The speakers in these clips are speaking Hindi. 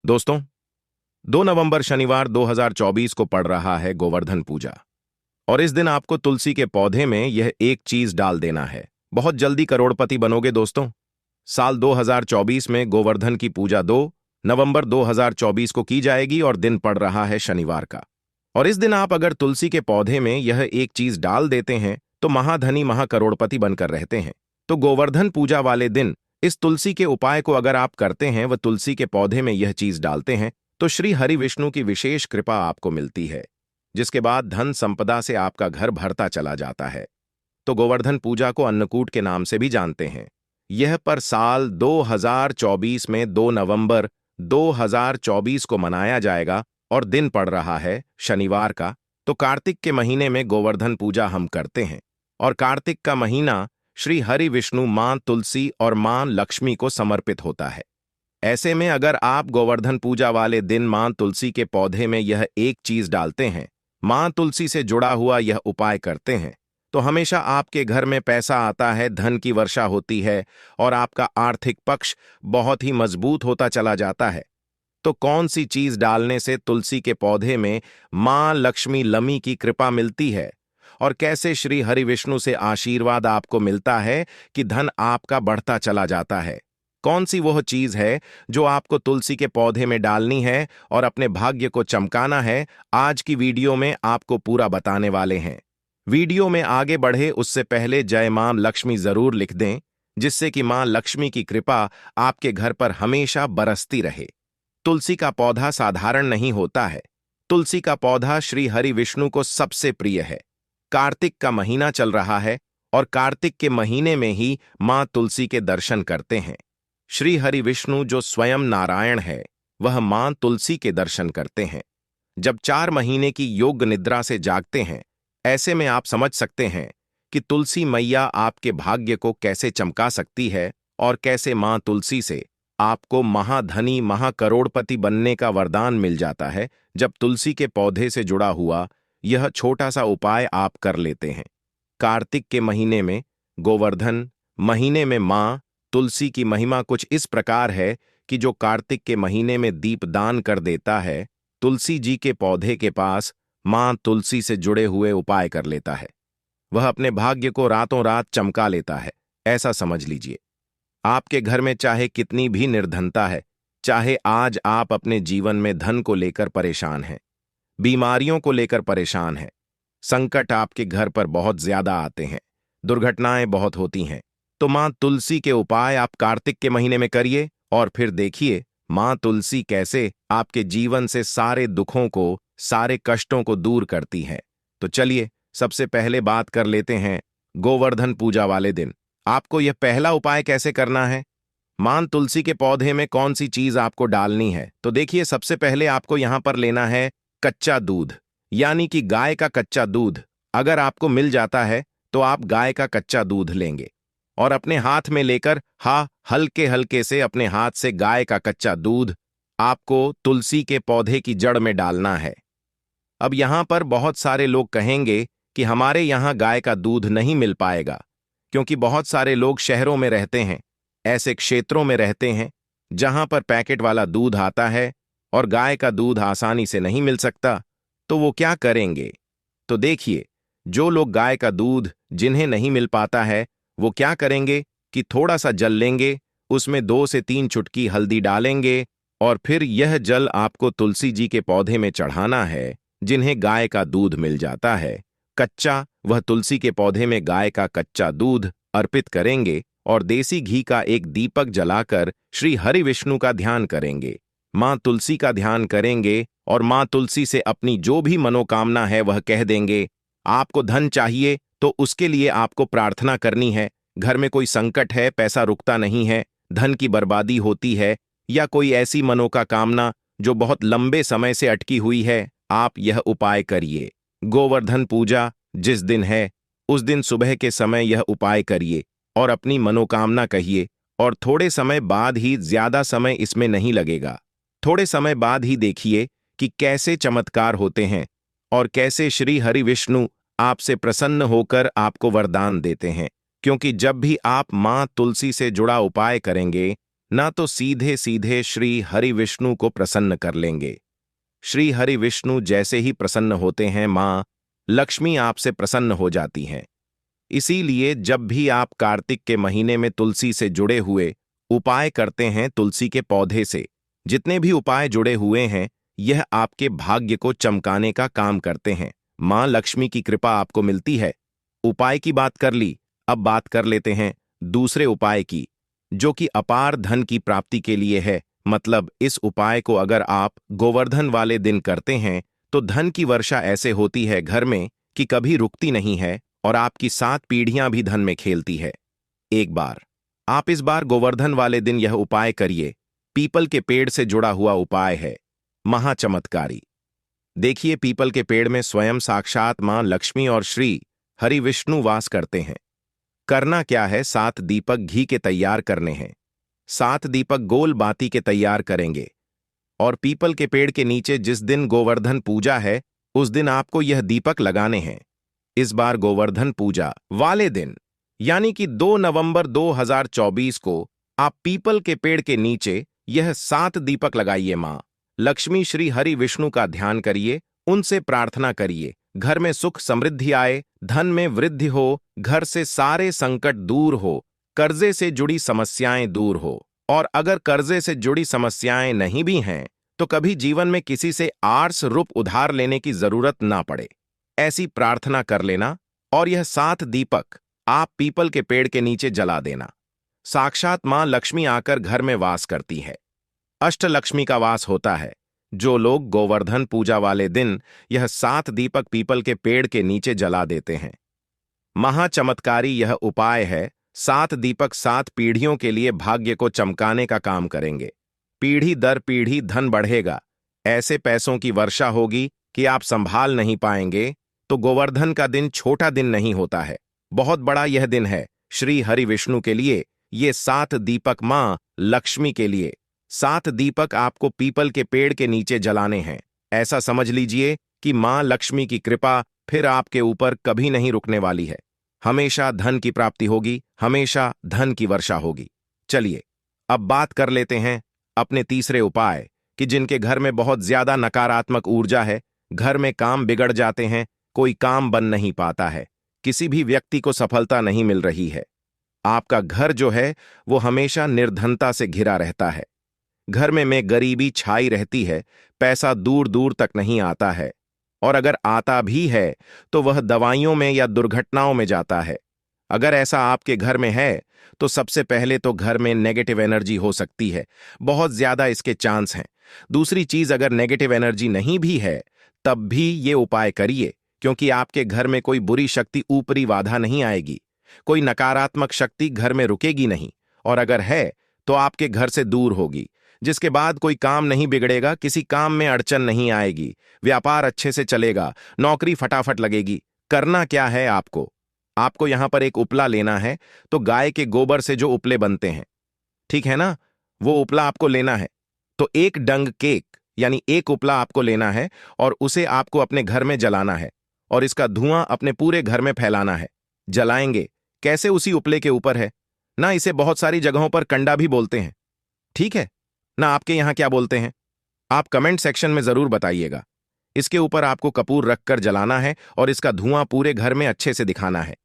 दोस्तों, 2 नवंबर शनिवार 2024 को पड़ रहा है गोवर्धन पूजा। और इस दिन आपको तुलसी के पौधे में यह एक चीज डाल देना है। बहुत जल्दी करोड़पति बनोगे दोस्तों। साल 2024 में गोवर्धन की पूजा 2 नवंबर 2024 को की जाएगी और दिन पड़ रहा है शनिवार का। और इस दिन आप अगर तुलसी के पौधे में यह एक चीज डाल देते हैं तो महाधनी महाकरोड़पति बनकर रहते हैं। तो गोवर्धन पूजा वाले दिन इस तुलसी के उपाय को अगर आप करते हैं व तुलसी के पौधे में यह चीज डालते हैं तो श्री हरि विष्णु की विशेष कृपा आपको मिलती है, जिसके बाद धन संपदा से आपका घर भरता चला जाता है। तो गोवर्धन पूजा को अन्नकूट के नाम से भी जानते हैं। यह पर साल 2024 में 2 नवंबर 2024 को मनाया जाएगा और दिन पड़ रहा है शनिवार का। तो कार्तिक के महीने में गोवर्धन पूजा हम करते हैं और कार्तिक का महीना श्री हरि विष्णु मां तुलसी और मां लक्ष्मी को समर्पित होता है। ऐसे में अगर आप गोवर्धन पूजा वाले दिन मां तुलसी के पौधे में यह एक चीज डालते हैं, मां तुलसी से जुड़ा हुआ यह उपाय करते हैं, तो हमेशा आपके घर में पैसा आता है, धन की वर्षा होती है और आपका आर्थिक पक्ष बहुत ही मजबूत होता चला जाता है। तो कौन सी चीज डालने से तुलसी के पौधे में मां लक्ष्मी लमी की कृपा मिलती है और कैसे श्री हरि विष्णु से आशीर्वाद आपको मिलता है कि धन आपका बढ़ता चला जाता है? कौन सी वह चीज है जो आपको तुलसी के पौधे में डालनी है और अपने भाग्य को चमकाना है? आज की वीडियो में आपको पूरा बताने वाले हैं। वीडियो में आगे बढ़े उससे पहले जय मां लक्ष्मी जरूर लिख दें, जिससे कि मां लक्ष्मी की कृपा आपके घर पर हमेशा बरसती रहे। तुलसी का पौधा साधारण नहीं होता है। तुलसी का पौधा श्री हरि विष्णु को सबसे प्रिय है। कार्तिक का महीना चल रहा है और कार्तिक के महीने में ही मां तुलसी के दर्शन करते हैं। श्री हरि विष्णु जो स्वयं नारायण है, वह मां तुलसी के दर्शन करते हैं। जब 4 महीने की योग निद्रा से जागते हैं, ऐसे में आप समझ सकते हैं कि तुलसी मैया आपके भाग्य को कैसे चमका सकती है और कैसे मां तुलसी से आपको महाधनी महाकरोड़पति बनने का वरदान मिल जाता है जब तुलसी के पौधे से जुड़ा हुआ यह छोटा सा उपाय आप कर लेते हैं। कार्तिक के महीने में गोवर्धन महीने में मां तुलसी की महिमा कुछ इस प्रकार है कि जो कार्तिक के महीने में दीप दान कर देता है, तुलसी जी के पौधे के पास मां तुलसी से जुड़े हुए उपाय कर लेता है, वह अपने भाग्य को रातों रात चमका लेता है। ऐसा समझ लीजिए, आपके घर में चाहे कितनी भी निर्धनता है, चाहे आज आप अपने जीवन में धन को लेकर परेशान हैं, बीमारियों को लेकर परेशान हैं, संकट आपके घर पर बहुत ज्यादा आते हैं, दुर्घटनाएं बहुत होती हैं, तो मां तुलसी के उपाय आप कार्तिक के महीने में करिए और फिर देखिए मां तुलसी कैसे आपके जीवन से सारे दुखों को, सारे कष्टों को दूर करती है। तो चलिए सबसे पहले बात कर लेते हैं गोवर्धन पूजा वाले दिन आपको यह पहला उपाय कैसे करना है। मां तुलसी के पौधे में कौन सी चीज आपको डालनी है? तो देखिए, सबसे पहले आपको यहां पर लेना है कच्चा दूध, यानी कि गाय का कच्चा दूध। अगर आपको मिल जाता है तो आप गाय का कच्चा दूध लेंगे और अपने हाथ में लेकर हल्के हल्के से अपने हाथ से गाय का कच्चा दूध आपको तुलसी के पौधे की जड़ में डालना है। अब यहां पर बहुत सारे लोग कहेंगे कि हमारे यहां गाय का दूध नहीं मिल पाएगा, क्योंकि बहुत सारे लोग शहरों में रहते हैं, ऐसे क्षेत्रों में रहते हैं जहां पर पैकेट वाला दूध आता है और गाय का दूध आसानी से नहीं मिल सकता। तो वो क्या करेंगे? तो देखिए, जो लोग गाय का दूध जिन्हें नहीं मिल पाता है, वो क्या करेंगे कि थोड़ा सा जल लेंगे, उसमें 2 से 3 चुटकी हल्दी डालेंगे और फिर यह जल आपको तुलसी जी के पौधे में चढ़ाना है, जिन्हें गाय का दूध मिल जाता है कच्चा। वह तुलसी के पौधे में गाय का कच्चा दूध अर्पित करेंगे और देसी घी का एक दीपक जलाकर श्री हरि विष्णु का ध्यान करेंगे, मां तुलसी का ध्यान करेंगे और मां तुलसी से अपनी जो भी मनोकामना है वह कह देंगे। आपको धन चाहिए तो उसके लिए आपको प्रार्थना करनी है। घर में कोई संकट है, पैसा रुकता नहीं है, धन की बर्बादी होती है, या कोई ऐसी मनोकामना जो बहुत लंबे समय से अटकी हुई है, आप यह उपाय करिए। गोवर्धन पूजा जिस दिन है उस दिन सुबह के समय यह उपाय करिए और अपनी मनोकामना कहिए और थोड़े समय बाद ही, ज्यादा समय इसमें नहीं लगेगा, थोड़े समय बाद ही देखिए कि कैसे चमत्कार होते हैं और कैसे श्री हरि विष्णु आपसे प्रसन्न होकर आपको वरदान देते हैं। क्योंकि जब भी आप मां तुलसी से जुड़ा उपाय करेंगे ना तो सीधे सीधे श्री हरि विष्णु को प्रसन्न कर लेंगे। श्री हरि विष्णु जैसे ही प्रसन्न होते हैं, मां लक्ष्मी आपसे प्रसन्न हो जाती हैं। इसीलिए जब भी आप कार्तिक के महीने में तुलसी से जुड़े हुए उपाय करते हैं, तुलसी के पौधे से जितने भी उपाय जुड़े हुए हैं, यह आपके भाग्य को चमकाने का काम करते हैं। मां लक्ष्मी की कृपा आपको मिलती है। उपाय की बात कर ली, अब बात कर लेते हैं दूसरे उपाय की, जो कि अपार धन की प्राप्ति के लिए है। मतलब इस उपाय को अगर आप गोवर्धन वाले दिन करते हैं तो धन की वर्षा ऐसे होती है घर में कि कभी रुकती नहीं है और आपकी 7 पीढ़ियां भी धन में खेलती है। एक बार आप इस बार गोवर्धन वाले दिन यह उपाय करिए। पीपल के पेड़ से जुड़ा हुआ उपाय है, महाचमत्कारी। देखिए, पीपल के पेड़ में स्वयं साक्षात मां लक्ष्मी और श्री हरि विष्णु वास करते हैं। करना क्या है, 7 दीपक घी के तैयार करने हैं। 7 दीपक गोल बाती के तैयार करेंगे और पीपल के पेड़ के नीचे जिस दिन गोवर्धन पूजा है उस दिन आपको यह दीपक लगाने हैं। इस बार गोवर्धन पूजा वाले दिन यानी कि 2 नवंबर 2024 को आप पीपल के पेड़ के नीचे यह 7 दीपक लगाइए। मां लक्ष्मी श्री हरि विष्णु का ध्यान करिए, उनसे प्रार्थना करिए घर में सुख समृद्धि आए, धन में वृद्धि हो, घर से सारे संकट दूर हो, कर्जे से जुड़ी समस्याएं दूर हो। और अगर कर्जे से जुड़ी समस्याएं नहीं भी हैं तो कभी जीवन में किसी से आर्स रूप उधार लेने की जरूरत ना पड़े, ऐसी प्रार्थना कर लेना। और यह 7 दीपक आप पीपल के पेड़ के नीचे जला देना। साक्षात मां लक्ष्मी आकर घर में वास करती है, अष्टलक्ष्मी का वास होता है। जो लोग गोवर्धन पूजा वाले दिन यह 7 दीपक पीपल के पेड़ के नीचे जला देते हैं, महाचमत्कारी यह उपाय है। 7 दीपक 7 पीढ़ियों के लिए भाग्य को चमकाने का काम करेंगे। पीढ़ी दर पीढ़ी धन बढ़ेगा, ऐसे पैसों की वर्षा होगी कि आप संभाल नहीं पाएंगे। तो गोवर्धन का दिन छोटा दिन नहीं होता है, बहुत बड़ा यह दिन है श्री हरि विष्णु के लिए। ये 7 दीपक मां लक्ष्मी के लिए। 7 दीपक आपको पीपल के पेड़ के नीचे जलाने हैं। ऐसा समझ लीजिए कि मां लक्ष्मी की कृपा फिर आपके ऊपर कभी नहीं रुकने वाली है। हमेशा धन की प्राप्ति होगी, हमेशा धन की वर्षा होगी। चलिए अब बात कर लेते हैं अपने तीसरे उपाय कि जिनके घर में बहुत ज्यादा नकारात्मक ऊर्जा है, घर में काम बिगड़ जाते हैं, कोई काम बन नहीं पाता है, किसी भी व्यक्ति को सफलता नहीं मिल रही है। आपका घर जो है वो हमेशा निर्धनता से घिरा रहता है, घर में गरीबी छाई रहती है, पैसा दूर दूर तक नहीं आता है, और अगर आता भी है तो वह दवाइयों में या दुर्घटनाओं में जाता है। अगर ऐसा आपके घर में है तो सबसे पहले तो घर में नेगेटिव एनर्जी हो सकती है, बहुत ज्यादा इसके चांस हैं। दूसरी चीज, अगर नेगेटिव एनर्जी नहीं भी है तब भी ये उपाय करिए, क्योंकि आपके घर में कोई बुरी शक्ति ऊपरी बाधा नहीं आएगी, कोई नकारात्मक शक्ति घर में रुकेगी नहीं, और अगर है तो आपके घर से दूर होगी, जिसके बाद कोई काम नहीं बिगड़ेगा, किसी काम में अड़चन नहीं आएगी, व्यापार अच्छे से चलेगा, नौकरी फटाफट लगेगी। करना क्या है, आपको यहां पर एक उपला लेना है। तो गाय के गोबर से जो उपले बनते हैं, ठीक है ना, वो उपला आपको लेना है। तो एक डंग केक यानी एक उपला आपको लेना है और उसे आपको अपने घर में जलाना है और इसका धुआं अपने पूरे घर में फैलाना है। जलाएंगे कैसे, उसी उपले के ऊपर है ना। इसे बहुत सारी जगहों पर कंडा भी बोलते हैं, ठीक है ना। आपके यहां क्या बोलते हैं, आप कमेंट सेक्शन में जरूर बताइएगा। इसके ऊपर आपको कपूर रखकर जलाना है और इसका धुआं पूरे घर में अच्छे से दिखाना है।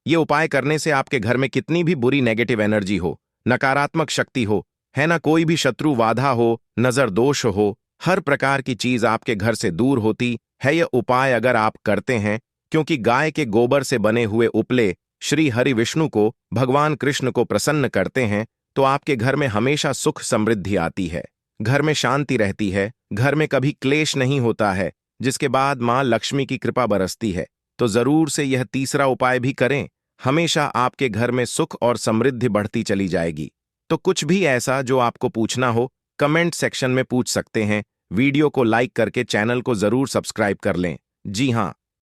ये उपाय करने से आपके घर में कितनी भी बुरी नेगेटिव एनर्जी हो, नकारात्मक शक्ति हो, है ना, कोई भी शत्रु बाधा हो, नजर दोष हो, हर प्रकार की चीज आपके घर से दूर होती है। यह उपाय अगर आप करते हैं, क्योंकि गाय के गोबर से बने हुए उपले श्री हरि विष्णु को, भगवान कृष्ण को प्रसन्न करते हैं, तो आपके घर में हमेशा सुख समृद्धि आती है, घर में शांति रहती है, घर में कभी क्लेश नहीं होता है, जिसके बाद मां लक्ष्मी की कृपा बरसती है। तो जरूर से यह तीसरा उपाय भी करें, हमेशा आपके घर में सुख और समृद्धि बढ़ती चली जाएगी। तो कुछ भी ऐसा जो आपको पूछना हो कमेंट सेक्शन में पूछ सकते हैं। वीडियो को लाइक करके चैनल को जरूर सब्सक्राइब कर लें। जी हां,